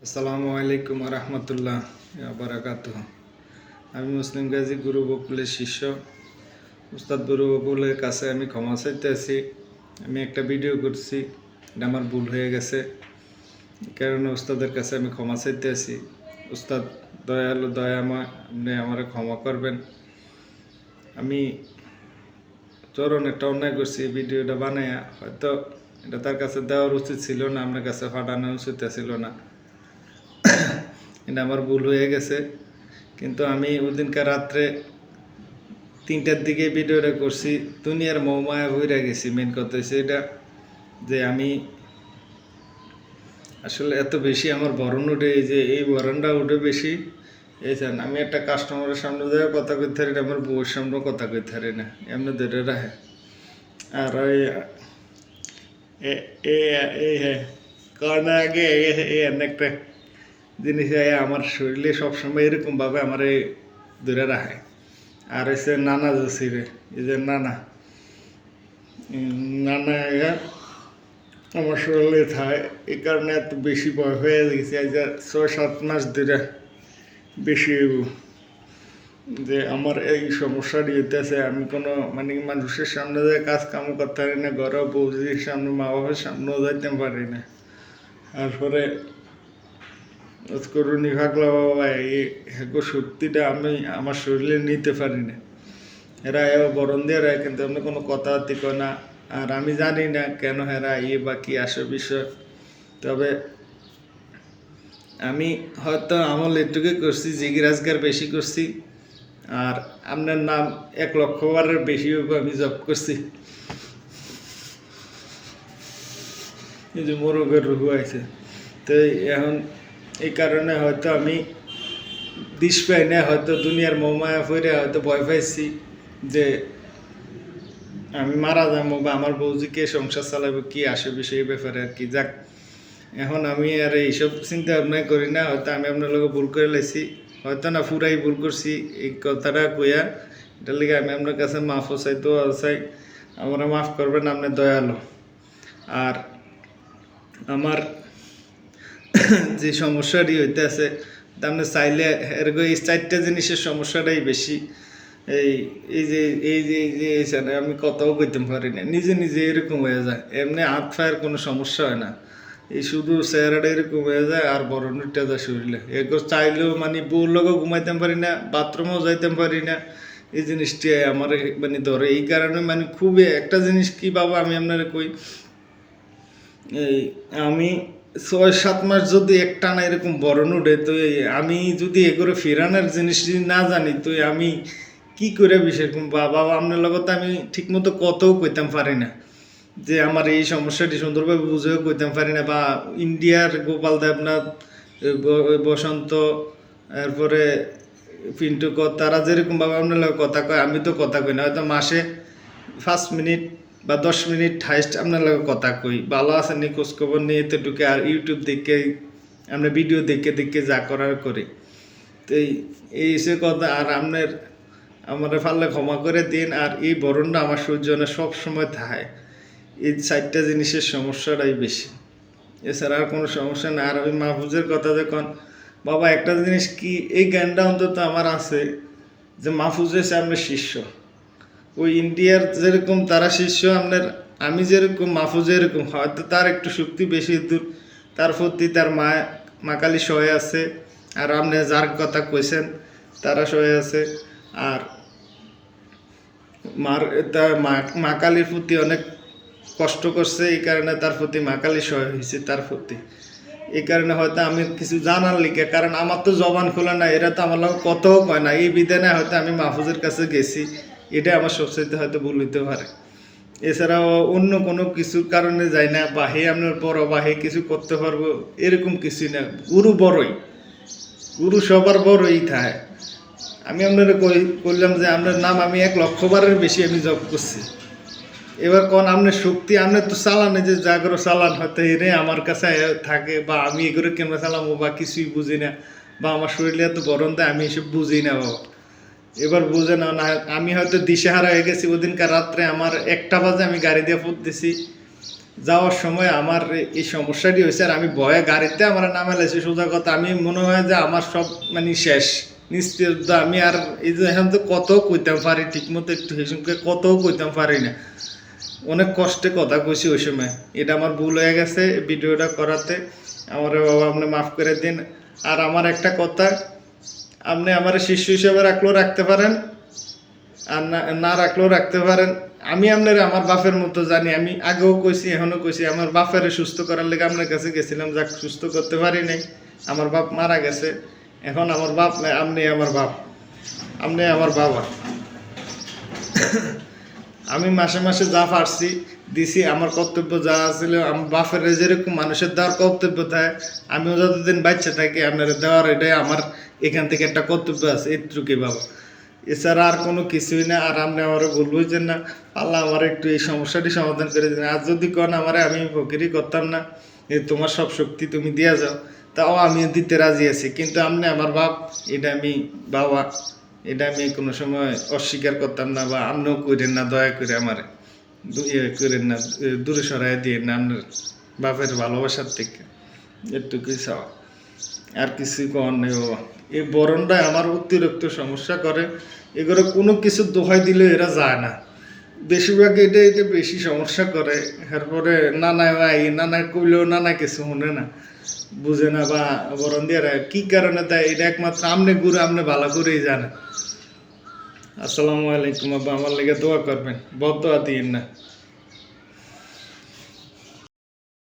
আসসালামু আলাইকুম রহমতুল্লাহ বারাকাতুহ। আমি মুসলিম গাজী গুরু বকুলের শিষ্য উস্তাদ গুরু বকুলের কাছে আমি ক্ষমা চাইতে আছি। আমি একটা ভিডিও করছি, এটা আমার ভুল হয়ে গেছে, এই কারণে উস্তাদের কাছে আমি ক্ষমা চাইতে আছি। উস্তাদ দয়ালু দয়াময়, আপনি আমার ক্ষমা করবেন। আমি চরণ একটা অন্যায় করছি, ভিডিওটা বানাইয়া হয়তো এটা তার কাছে দেওয়ার উচিত ছিল না, আপনার কাছে পাঠানো উচিত ছিল না, এটা আমার ভুল হয়ে গেছে। কিন্তু আমি ওদিনকার রাত্রে 3টার দিকে ভিডিওটা করছি, দুনিয়ার মৌমায়া হইরা গেছি। মেন কথা হচ্ছে এটা যে আমি আসলে এত বেশি আমার বরণ উঠে, এই যে এই বরণটা উঠে বেশি এই চান। আমি একটা কাস্টমারের সামনে যাওয়া কথা কইতে পারি না, আমার বউয়ের সামনেও কথা কইতে পারি না, এমনি ধরে রাখে। আর ওই হ্যাঁ, কারণ আগে এই একটা জিনিস আমার শরীরে সবসময় এরকমভাবে আমার এই ধরে রাখে। আর হচ্ছে নানা জসিরে, এই যে নানা নানা আমার শরীরে থাকে, এই কারণে এত বেশি বয়স হয়ে গেছে। আজ 6-7 মাস ধরে বেশি যে আমার এই সমস্যাটি হইতেছে। আমি কোনো মানুষের সামনে যায় কাজ কাম করতে পারি না, ঘরে বউজির সামনে মা বাবার সামনেও যাইতে পারি না। তারপরে করুণী ভাগলা বাবা এই শক্তিটা আমি আমার শরীরে নিতে পারি না। এরা বরণ দিয়ে রায়, কিন্তু এমনি কোনো কথাবার্তি কয় না। আর আমি জানি না কেন হেরা বা কি আসে বিষয়। তবে আমি হয়তো আমল এটুকুই করছি, জিগিরাজগার বেশি করছি। আর আপনার নাম 1 লক্ষ বারের বেশি আমি জব করছি। এই যে মোরগের রুহু আছে, তো এখন এই কারণে হয়তো আমি দিশ পাই না, হয়তো দুনিয়ার মৌমায়া ফিরে হয়তো ভয় পাইছি যে আমি মারা যাবো বা আমার বউজিকে সংসার চালাবো, কি আসে বিষয় ব্যাপারে আর কি। যাক, এখন আমি আর এইসব চিন্তা ভাবনা করি না। হয়তো আমি আপনার লোক ভুল করে লাইছি, হয়তো না পুরাই ভুল করছি এই কথাটা কইয়া। এটার লিগে আমি আপনার কাছে মাফও চাইতেও চাই, আমরা মাফ করবেন, আপনি দয়ালু। আর আমার যে সমস্যাটি হইতেছে, আপনি চাইলে এরকম এই 4টা জিনিসের সমস্যাটাই বেশি। এই এই যে এই যে এই যে আমি কথাও কইতে পারি না, নিজে নিজে এরকম হয়ে যায়। এমনি হাত ফায়ের কোনো সমস্যা হয় না, এই শুধু চেহারাটা এরকম হয়ে যায় আর বড় নুটটা যায় শরীরে। এরকম চাইলেও বউর লোকও ঘুমাইতে পারি না, বাথরুমেও যাইতে পারি না। এই জিনিসটি আমার ধরে, এই কারণে খুবই একটা জিনিস কি বাবা, আমি আপনারা কই, এই আমি 6-7 মাস যদি একটানা এরকম বরণ উঠে, তো আমি যদি এগুলো ফেরানোর জিনিস যদি না জানি, তো আমি কি করে বিষয় বাবা আপনার লগত আমি ঠিকমতো কতও কইতাম পারি না যে আমার এই সমস্যাটি সুন্দরভাবে বুঝেও কইতাম পারি না। বা ইন্ডিয়ার গোপাল দেবনাথ, বসন্ত, এরপরে পিন্টু তারা যেরকমভাবে আপনার লোক কথা কয়, আমি তো কথা কই না। হয়তো মাসে 5 মিনিট বা 10 মিনিট হাইস্ট আপনার লোক কথা কই, ভালো আছে নি খোঁজখবর নিয়ে তো ঢুকে। আর ইউটিউব দেখে আমরা ভিডিও দেখে দেখে যা করার করি। তো এই সে কথা। আর আপনার আমার পারলে ক্ষমা করে দিন। আর এই বরণটা আমার সৌজন্যে সব সময় থাকে, এই 4টা জিনিসের সমস্যাটাই বেশি, এছাড়া আর কোনো সমস্যা না। আর ওই মাহফুজের কথা যখন বাবা, একটা জিনিস কি, এই জ্ঞানটা অন্তত আমার আছে যে মাহফুজ হয়েছে আপনার শিষ্য। ওই ইন্ডিয়ার যেরকম তারা শিষ্য আপনার, আমি যেরকম মাহফুজ এরকম, হয়তো তার একটু শক্তি বেশি দূর, তার প্রতি তার মা কালী সহায় আছে। আর আপনি যার কথা কইছেন তারা সহায় আছে। আর তার মা কালীর প্রতি অনেক কষ্ট করছে, এই কারণে তার প্রতি মা কালী সহায় হয়েছে তার প্রতি। এই কারণে হয়তো আমি কিছু জানার লিখে, কারণ আমার তো জবান খোলা না, এরা তো আমার লোক কথাও কয় না, এই বিধানে হয়তো আমি মাহফুজের কাছে গেছি। এটা আমার সবচাইতে হয়তো ভুল হইতে পারে। এছাড়াও অন্য কোনো কিছুর কারণে যাই না, বা হে আপনার বড়, বা হে কিছু করতে পারবো, এরকম কিছুই না। গুরু বড়ই, গুরু সবার বড়ই থাকে। আমি আপনারা করলাম যে আপনার নাম আমি 1 লক্ষ বারের বেশি আমি জব করছি। এবার কোন আপনার শক্তি, আপনার তো চালানে যে জাগরো চালান, হয়তো এনে আমার কাছে থাকে, বা আমি এগুলো কেন চালামো বা কিছুই বুঝি না, বা আমার শরীরে এত গরম দেয়, আমি এসব বুঝি না বাবা। এবার বুঝে না, আমি হয়তো দিশেহারা হয়ে গেছি। ওদিনকার রাত্রে আমার 1টা বাজে আমি গাড়ি দিয়ে পড়তেছি, যাওয়ার সময় আমার এই সমস্যাটি হয়েছে, আর আমি ভয়ে গাড়িতে আমার নামে লাইছি। সোজা কথা, আমি মনে হয় যে আমার সব মানে শেষ, নিস্তেজ। আমি আর এই যে এখন তো কত কইতাম পারি ঠিক মতো, একটু হেসুমকে কত কইতাম পারি না, অনেক কষ্টে কথা কইছি ওই সময়। এটা আমার ভুল হয়ে গেছে ভিডিওটা করাতে, আমার বাবা আপনি মাফ করে দিন। আর আমার একটা কথা, আপনি আমার শিষ্য হিসেবে রাখলেও রাখতে পারেন, আর না না রাখলেও রাখতে পারেন। আমি আপনার আমার বাপের মতো জানি, আমি আগেও কইছি এখনও কইছি, আমার বাপের সুস্থ করার লেগে আপনার কাছে গেছিলাম, যাক সুস্থ করতে পারি নাই। আমার বাপ মারা গেছে, এখন আমার বাপ নাই, আপনি আমার বাপ, আপনি আমার বাবা। আমি মাসে মাসে যা পারছি দিছি, আমার কর্তব্য যা ছিল, আমার বাপের যেরকম মানুষের দেওয়ার কর্তব্য থাকে, আমিও যতদিন বাচ্চা থাকি আপনার দেওয়ার, এটাই আমার এখান থেকে একটা কর্তব্য আছে, এটুকুই বাবা। এছাড়া আর কোনো কিছুই না। আর আপনি আমার ভুল বুঝছেন না, আল্লাহ আমার একটু এই সমস্যাটি সমাধান করে দিন। আর যদি কন আমারে, আমি ফকিরি করতাম না, তোমার সব শক্তি তুমি দিয়া যাও, তাও আমি দিতে রাজি আছি। কিন্তু আপনি আমার বাপ, এটা আমি বাবা, এটা আমি কোনো সময় অস্বীকার করতাম না। বা আপনিও করেন না, দয়া করে আমারে করেন না, দূরে সরাই দিয়ে না আপনার বাপের ভালোবাসার থেকে, এটুকুই চাওয়া, আর কিছু কর নেই বাবা। এই বরণটাই আমার অতিরিক্ত সমস্যা করে, এগুলো কোনো কিছু দোহাই দিলে এরা যায় না, বেশিরভাগ এটা এটা বেশি সমস্যা করে। এরপরে নানায় ভাই, নানায় কইলেও নানা কিছু শুনে না, বুঝে না, বা বরণ দিয়ে কি কারণে দেয়, এটা একমাত্র আমনে গুরু, আমনে ভালো করেই জানে। আসসালামু আলাইকুম আব্বা, আমার লেগে দোয়া করবেন, বদ দোয়া দিয়েন না।